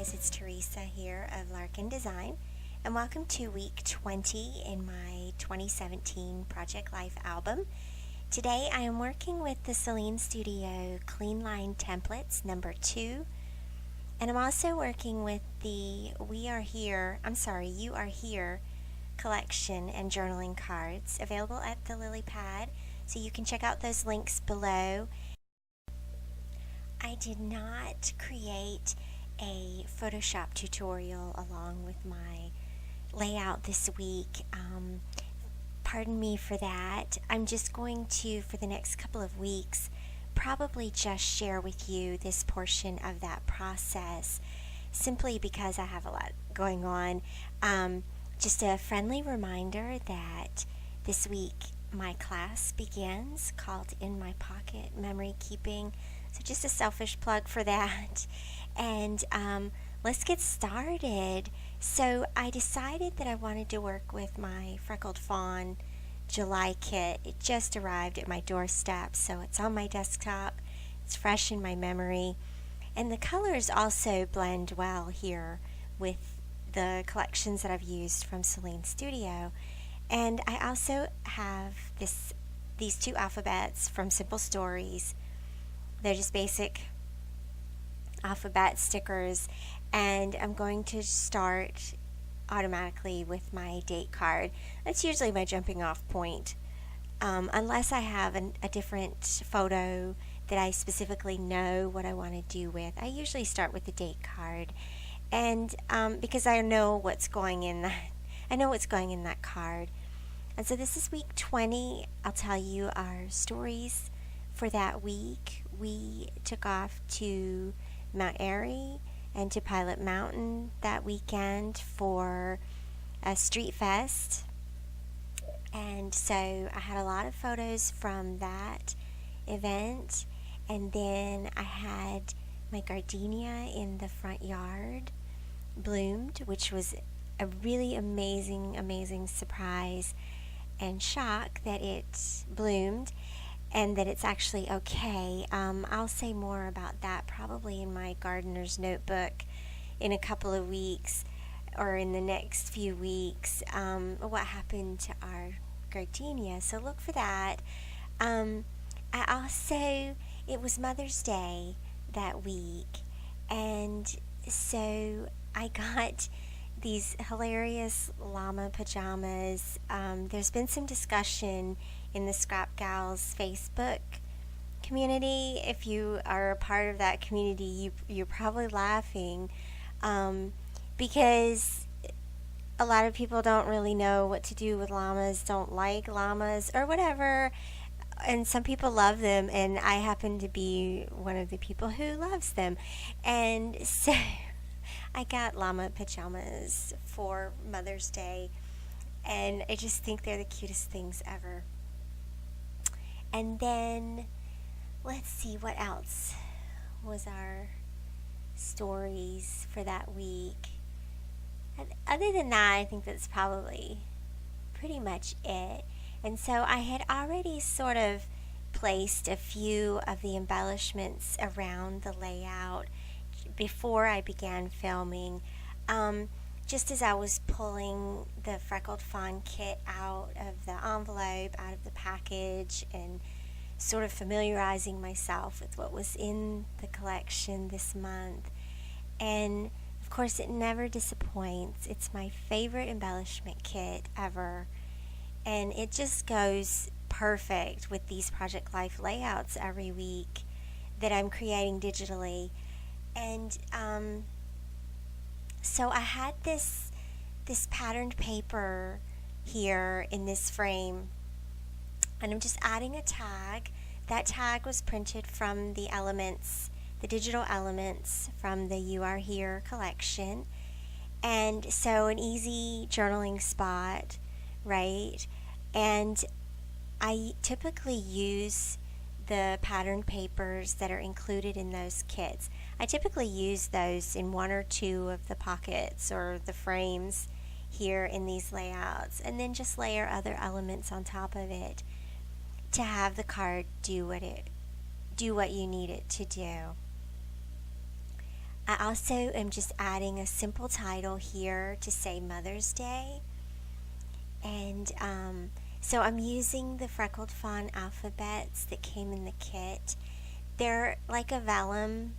guys, it's Theresa here of Larkin Design, and welcome to week 20 in my 2017 Project Life album. Today I am working with the Sahlin Studio Clean Line Templates number 2, and I'm also working with the You Are Here collection and journaling cards available at the Lilypad, so you can check out those links below. I did not create a Photoshop tutorial along with my layout this week. Pardon me for that. I'm just going to, for the next couple of weeks, probably just share with you this portion of that process, simply because I have a lot going on. Just a friendly reminder that this week my class begins, called In My Pocket Memory Keeping. So just a selfish plug for that. And let's get started. So I decided that I wanted to work with my Freckled Fawn July kit. It just arrived at my doorstep, so it's on my desktop. It's fresh in my memory. And the colors also blend well here with the collections that I've used from Sahlin Studio. And I also have these two alphabets from Simple Stories. They're just basic alphabet stickers, and I'm going to start automatically with my date card. That's usually my jumping off point, unless I have a different photo that I specifically know what I want to do with. I usually start with the date card, and because I know what's going in that card. And so this is week 20. I'll tell you our stories for that week. We took off to Mount Airy and to Pilot Mountain that weekend for a street fest. And so I had a lot of photos from that event. And then I had my gardenia in the front yard bloomed, which was a really amazing surprise and shock that it bloomed and that it's actually okay. I'll say more about that probably in my gardener's notebook in a couple of weeks, or in the next few weeks, what happened to our gardenia. So look for that. It was Mother's Day that week, and so I got these hilarious llama pajamas. There's been some discussion in the Scrap Gals Facebook community. If you are a part of that community, you're probably laughing because a lot of people don't really know what to do with llamas, don't like llamas or whatever, and some people love them, and I happen to be one of the people who loves them. And so I got llama pajamas for Mother's Day, and I just think they're the cutest things ever. And then, let's see, what else was our stories for that week? Other than that, I think that's probably pretty much it. And so I had already sort of placed a few of the embellishments around the layout before I began filming. Just as I was pulling the Freckled Fawn kit out of the envelope, out of the package, and sort of familiarizing myself with what was in the collection this month. And of course it never disappoints. It's my favorite embellishment kit ever, and it just goes perfect with these Project Life layouts every week that I'm creating digitally. And so I had this patterned paper here in this frame, and I'm just adding a tag. That tag was printed from the elements, the digital elements from the You Are Here collection. And so an easy journaling spot, right? And I typically use the patterned papers that are included in those kits. I typically use those in one or two of the pockets or the frames here in these layouts, and then just layer other elements on top of it to have the card do what you need it to do. I also am just adding a simple title here to say Mother's Day. And so I'm using the Freckled Fawn alphabets that came in the kit. They're like a vellum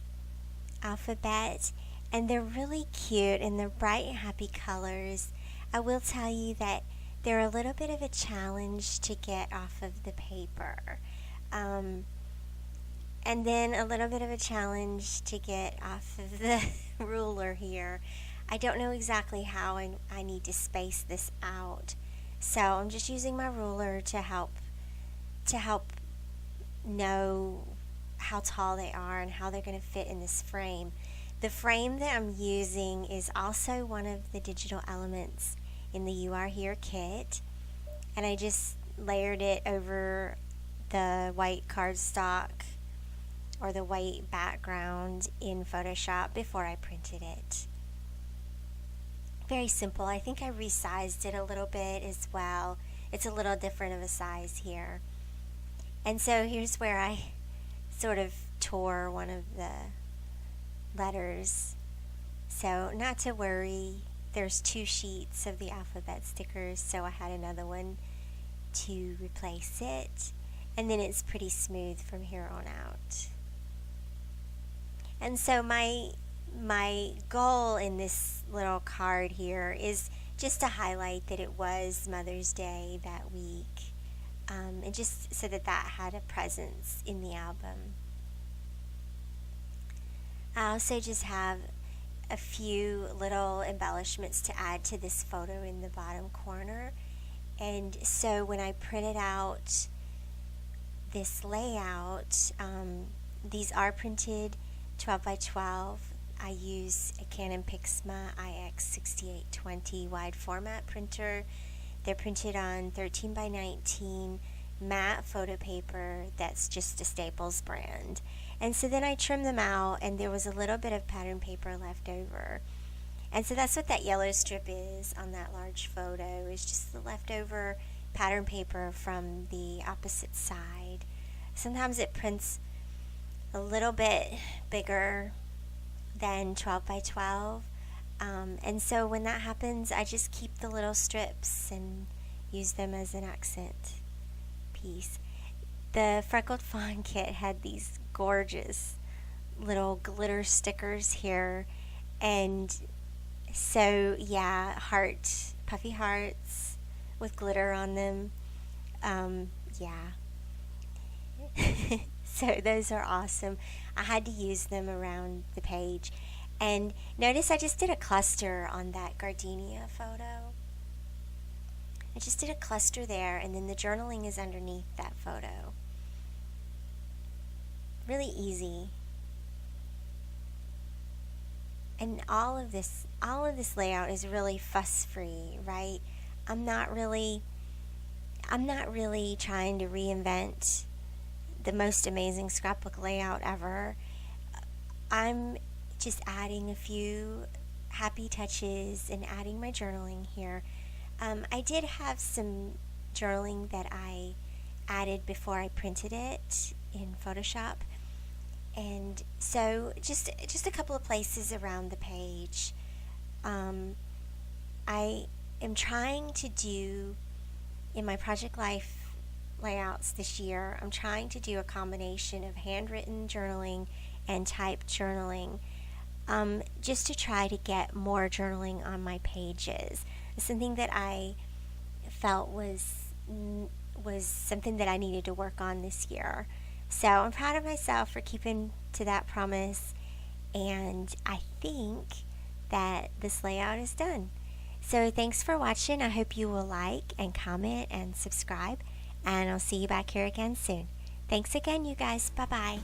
alphabet, and they're really cute, and they're bright and happy colors. I will tell you that they're a little bit of a challenge to get off of the paper. And then a little bit of a challenge to get off of the ruler here. I don't know exactly how I need to space this out. So I'm just using my ruler to help know how tall they are and how they're going to fit in this frame. The frame that I'm using is also one of the digital elements in the You Are Here kit, and I just layered it over the white cardstock or the white background in Photoshop before I printed it. Very simple. I think I resized it a little bit as well. It's a little different of a size here. And so here's where I sort of tore one of the letters. So not to worry, there's 2 sheets of the alphabet stickers, so I had another one to replace it. And then it's pretty smooth from here on out. And so my goal in this little card here is just to highlight that it was Mother's Day that week, and just so that had a presence in the album. I also just have a few little embellishments to add to this photo in the bottom corner. And so when I printed out this layout, these are printed 12 by 12. I use a Canon Pixma IX6820 wide format printer. They're printed on 13 by 19 matte photo paper that's just a Staples brand. And so then I trimmed them out, and there was a little bit of pattern paper left over. And so that's what that yellow strip is on that large photo, is just the leftover pattern paper from the opposite side. Sometimes it prints a little bit bigger than 12 by 12. And so when that happens, I just keep the little strips and use them as an accent piece. The Freckled Fawn kit had these gorgeous little glitter stickers here, and so yeah, puffy hearts with glitter on them. Yeah. So those are awesome. I had to use them around the page. And notice I just did a cluster on that gardenia photo. I just did a cluster there, and then the journaling is underneath that photo. Really easy. And all of this layout is really fuss-free, right? I'm not really trying to reinvent the most amazing scrapbook layout ever. I'm just adding a few happy touches and adding my journaling here. I did have some journaling that I added before I printed it in Photoshop, and so just a couple of places around the page. I am trying to do, in my Project Life layouts this year, I'm trying to do a combination of handwritten journaling and typed journaling, just to try to get more journaling on my pages. It's something that I felt was something that I needed to work on this year. So I'm proud of myself for keeping to that promise, and I think that this layout is done. So thanks for watching. I hope you will like and comment and subscribe, and I'll see you back here again soon. Thanks again, you guys. Bye-bye.